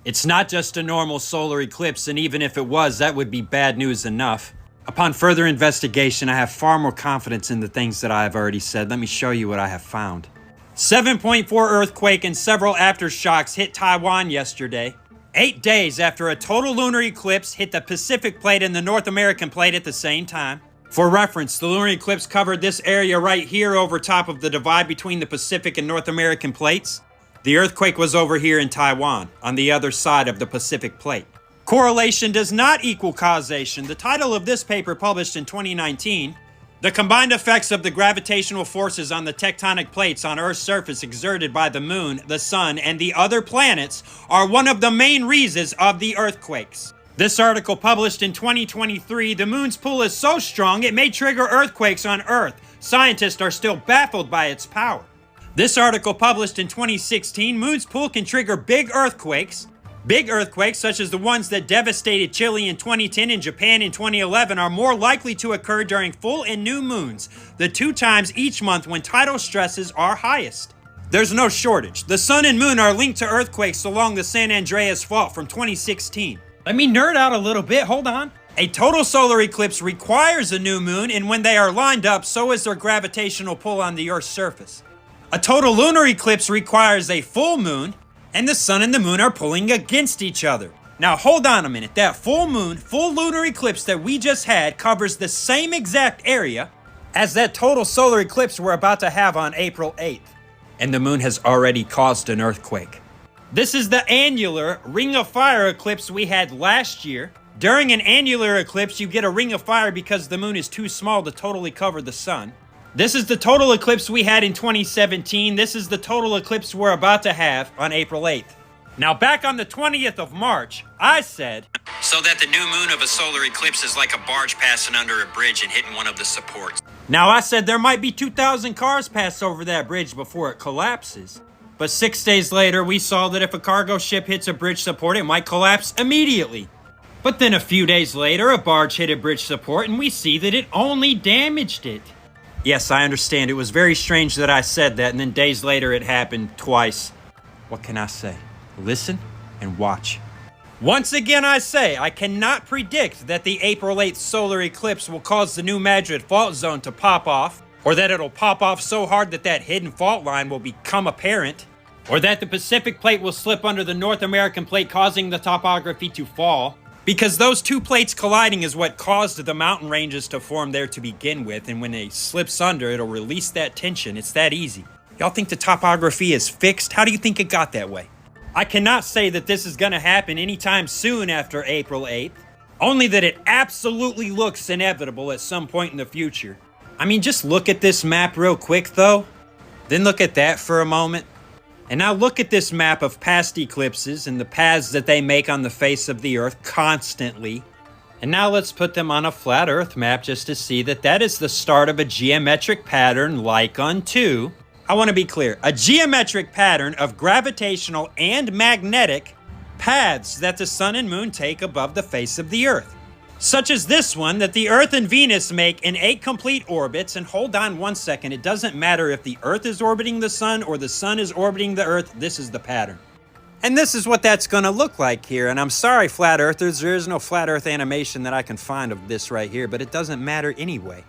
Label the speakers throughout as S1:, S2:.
S1: It's not just a normal solar eclipse, and even if it was, that would be bad news enough. Upon further investigation, I have far more confidence in the things that I have already said. Let me show you what I have found. 7.4 earthquake and several aftershocks hit Taiwan yesterday, 8 days after a total lunar eclipse hit the Pacific plate and the North American plate at the same time. For reference, the lunar eclipse covered this area right here over top of the divide between the Pacific and North American plates. The earthquake was over here in Taiwan, on the other side of the Pacific plate. Correlation does not equal causation. The title of this paper, published in 2019, The Combined Effects of the Gravitational Forces on the Tectonic Plates on Earth's Surface Exerted by the Moon, the Sun, and the Other Planets, are one of the main reasons of the earthquakes. This article, published in 2023, the Moon's pull is so strong it may trigger earthquakes on Earth. Scientists are still baffled by its power. This article, published in 2016, Moon's pull can trigger big earthquakes. Big earthquakes, such as the ones that devastated Chile in 2010 and Japan in 2011, are more likely to occur during full and new moons, the 2 times each month when tidal stresses are highest. There's no shortage. The Sun and Moon are linked to earthquakes along the San Andreas Fault from 2016. Let me nerd out a little bit, hold on. A total solar eclipse requires a new moon, and when they are lined up, so is their gravitational pull on the Earth's surface. A total lunar eclipse requires a full moon, and the Sun and the Moon are pulling against each other. Now hold on a minute, that full moon, full lunar eclipse that we just had covers the same exact area as that total solar eclipse we're about to have on April 8th. And the moon has already caused an earthquake. This is the annular ring of fire eclipse we had last year. During an annular eclipse, you get a ring of fire because the moon is too small to totally cover the sun. This is the total eclipse we had in 2017. This is the total eclipse we're about to have on April 8th. Now, back on the 20th of March, I said, so that the new moon of a solar eclipse is like a barge passing under a bridge and hitting one of the supports. Now, I said there might be 2,000 cars pass over that bridge before it collapses. But 6 days later, we saw that if a cargo ship hits a bridge support, it might collapse immediately. But then a few days later, a barge hit a bridge support, and we see that it only damaged it. Yes, I understand. It was very strange that I said that, and then days later it happened twice. What can I say? Listen and watch. Once again, I say, I cannot predict that the April 8th solar eclipse will cause the New Madrid fault zone to pop off, or that it'll pop off so hard that that hidden fault line will become apparent, or that the Pacific plate will slip under the North American plate, causing the topography to fall. Because those two plates colliding is what caused the mountain ranges to form there to begin with, and when it slips under, it'll release that tension. It's that easy. Y'all think the topography is fixed? How do you think it got that way? I cannot say that this is gonna happen anytime soon after April 8th, only that it absolutely looks inevitable at some point in the future. I mean, just look at this map real quick though, then look at that for a moment. And now look at this map of past eclipses and the paths that they make on the face of the Earth constantly. And now let's put them on a flat Earth map just to see that that is the start of a geometric pattern like unto. I want to be clear, a geometric pattern of gravitational and magnetic paths that the Sun and Moon take above the face of the Earth. Such as this one that the Earth and Venus make in 8 complete orbits. And hold on one second, it doesn't matter if the Earth is orbiting the Sun or the Sun is orbiting the Earth, this is the pattern. And this is what that's gonna look like here. And I'm sorry, flat earthers, there is no flat Earth animation that I can find of this right here, but it doesn't matter anyway.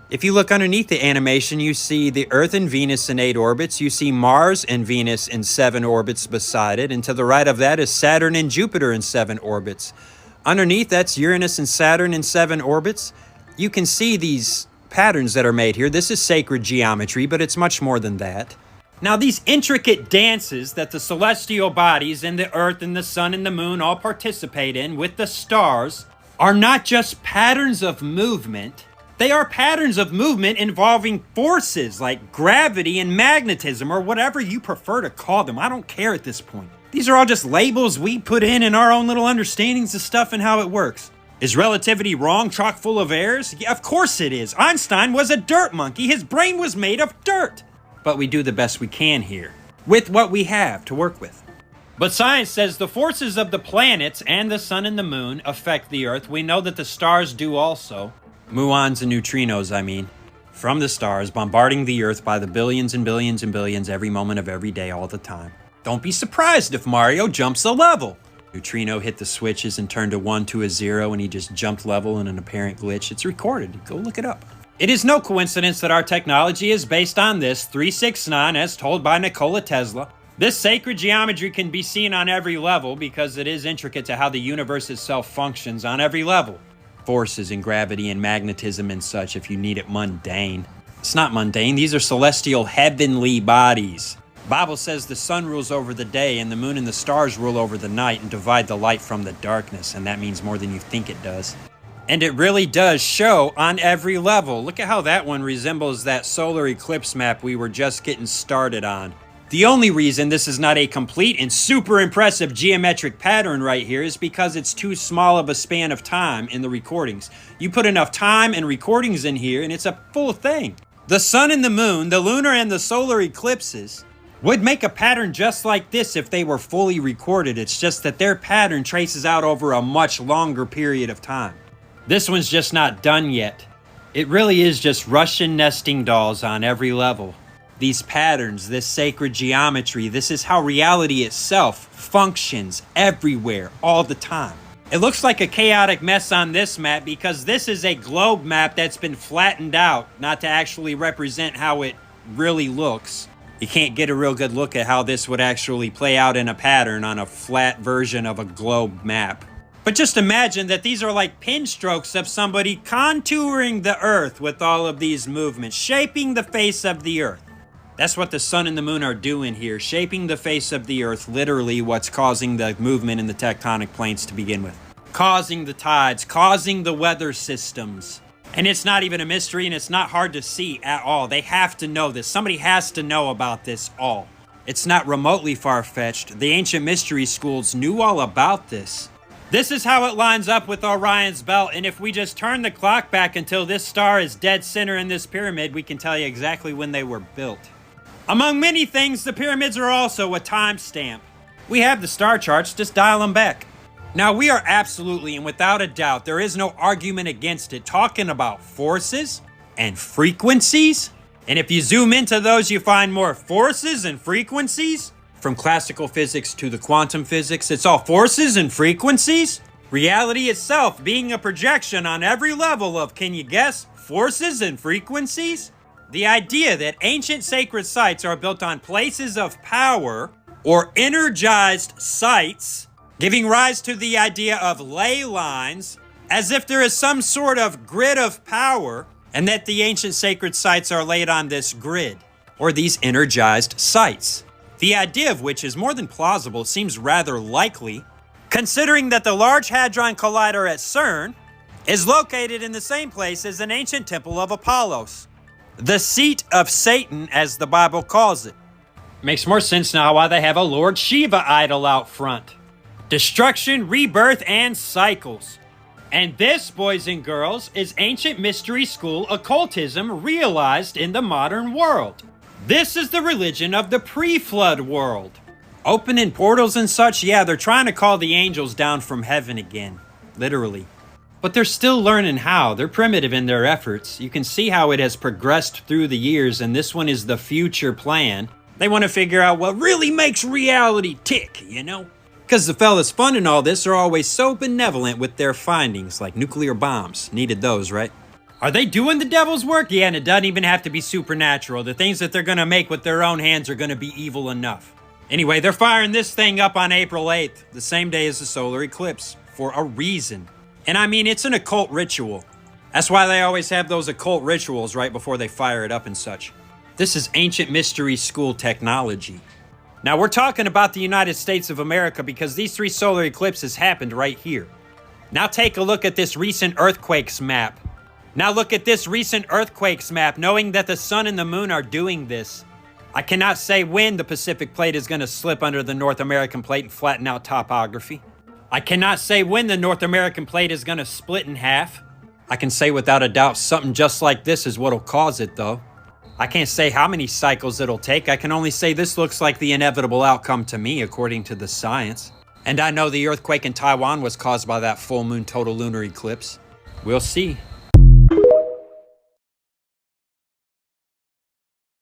S1: If you look underneath the animation, you see the Earth and Venus in 8 orbits. You see Mars and Venus in 7 orbits beside it. And to the right of that is Saturn and Jupiter in 7 orbits. Underneath, that's Uranus and Saturn in 7 orbits. You can see these patterns that are made here. This is sacred geometry, but it's much more than that. Now, these intricate dances that the celestial bodies and the Earth and the Sun and the Moon all participate in with the stars are not just patterns of movement. They are patterns of movement involving forces like gravity and magnetism, or whatever you prefer to call them. I don't care at this point. These are all just labels we put in our own little understandings of stuff and how it works. Is relativity wrong, chock full of errors? Yeah, of course it is. Einstein was a dirt monkey. His brain was made of dirt. But we do the best we can here, with what we have to work with. But science says the forces of the planets and the Sun and the Moon affect the Earth. We know that the stars do also. Muons and neutrinos, I mean. From the stars, bombarding the Earth by the billions and billions and billions every moment of every day all the time. Don't be surprised if Mario jumps a level. Neutrino hit the switches and turned a 1 to a 0, and he just jumped level in an apparent glitch. It's recorded. Go look it up. It is no coincidence that our technology is based on this 369 as told by Nikola Tesla. This sacred geometry can be seen on every level because it is intricate to how the universe itself functions on every level. Forces and gravity and magnetism and such if you need it mundane. It's not mundane. These are celestial heavenly bodies. The Bible says the sun rules over the day and the moon and the stars rule over the night and divide the light from the darkness, and that means more than you think it does. And it really does show on every level. Look at how that one resembles that solar eclipse map we were just getting started on. The only reason this is not a complete and super impressive geometric pattern right here is because it's too small of a span of time in the recordings. You put enough time and recordings in here and it's a full thing. The sun and the moon, the lunar and the solar eclipses, would make a pattern just like this if they were fully recorded. It's just that their pattern traces out over a much longer period of time. This one's just not done yet. It really is just Russian nesting dolls on every level. These patterns, this sacred geometry, this is how reality itself functions everywhere, all the time. It looks like a chaotic mess on this map because this is a globe map that's been flattened out, not to actually represent how it really looks. You can't get a real good look at how this would actually play out in a pattern on a flat version of a globe map. But just imagine that these are like pin strokes of somebody contouring the earth with all of these movements, shaping the face of the earth. That's what the sun and the moon are doing here, shaping the face of the earth, literally what's causing the movement in the tectonic plates to begin with. Causing the tides, causing the weather systems. And it's not even a mystery and it's not hard to see at all. They have to know this. Somebody has to know about this all. It's not remotely far-fetched. The ancient mystery schools knew all about this. This is how it lines up with Orion's belt, and if we just turn the clock back until this star is dead center in this pyramid, we can tell you exactly when they were built. Among many things, the pyramids are also a timestamp. We have the star charts, just dial them back. Now, we are absolutely, and without a doubt, there is no argument against it, talking about forces and frequencies. And if you zoom into those, you find more forces and frequencies. From classical physics to the quantum physics, it's all forces and frequencies. Reality itself being a projection on every level of, can you guess, forces and frequencies? The idea that ancient sacred sites are built on places of power or energized sites, giving rise to the idea of ley lines, as if there is some sort of grid of power, and that the ancient sacred sites are laid on this grid, or these energized sites. The idea of which is more than plausible, seems rather likely, considering that the Large Hadron Collider at CERN is located in the same place as an ancient temple of Apollos, the seat of Satan, as the Bible calls it. Makes more sense now why they have a Lord Shiva idol out front. Destruction, rebirth, and cycles. And this, boys and girls, is ancient mystery school occultism realized in the modern world. This is the religion of the pre-flood world. Opening portals and such, yeah, they're trying to call the angels down from heaven again. Literally. But they're still learning how. They're primitive in their efforts. You can see how it has progressed through the years, and this one is the future plan. They want to figure out what really makes reality tick, you know? Because the fellas funding all this are always so benevolent with their findings, like nuclear bombs. Needed those, right? Are they doing the devil's work? Yeah, and it doesn't even have to be supernatural. The things that they're going to make with their own hands are going to be evil enough. Anyway, they're firing this thing up on April 8th, the same day as the solar eclipse, for a reason. And I mean, it's an occult ritual. That's why they always have those occult rituals right before they fire it up and such. This is ancient mystery school technology. Now, we're talking about the United States of America because these 3 solar eclipses happened right here. Now take a look at this recent earthquakes map. Now look at this recent earthquakes map, knowing that the sun and the moon are doing this. I cannot say when the Pacific plate is going to slip under the North American plate and flatten out topography. I cannot say when the North American plate is going to split in half. I can say without a doubt something just like this is what'll cause it, though. I can't say how many cycles it'll take. I can only say this looks like the inevitable outcome to me, according to the science. And I know the earthquake in Taiwan was caused by that full moon total lunar eclipse. We'll see.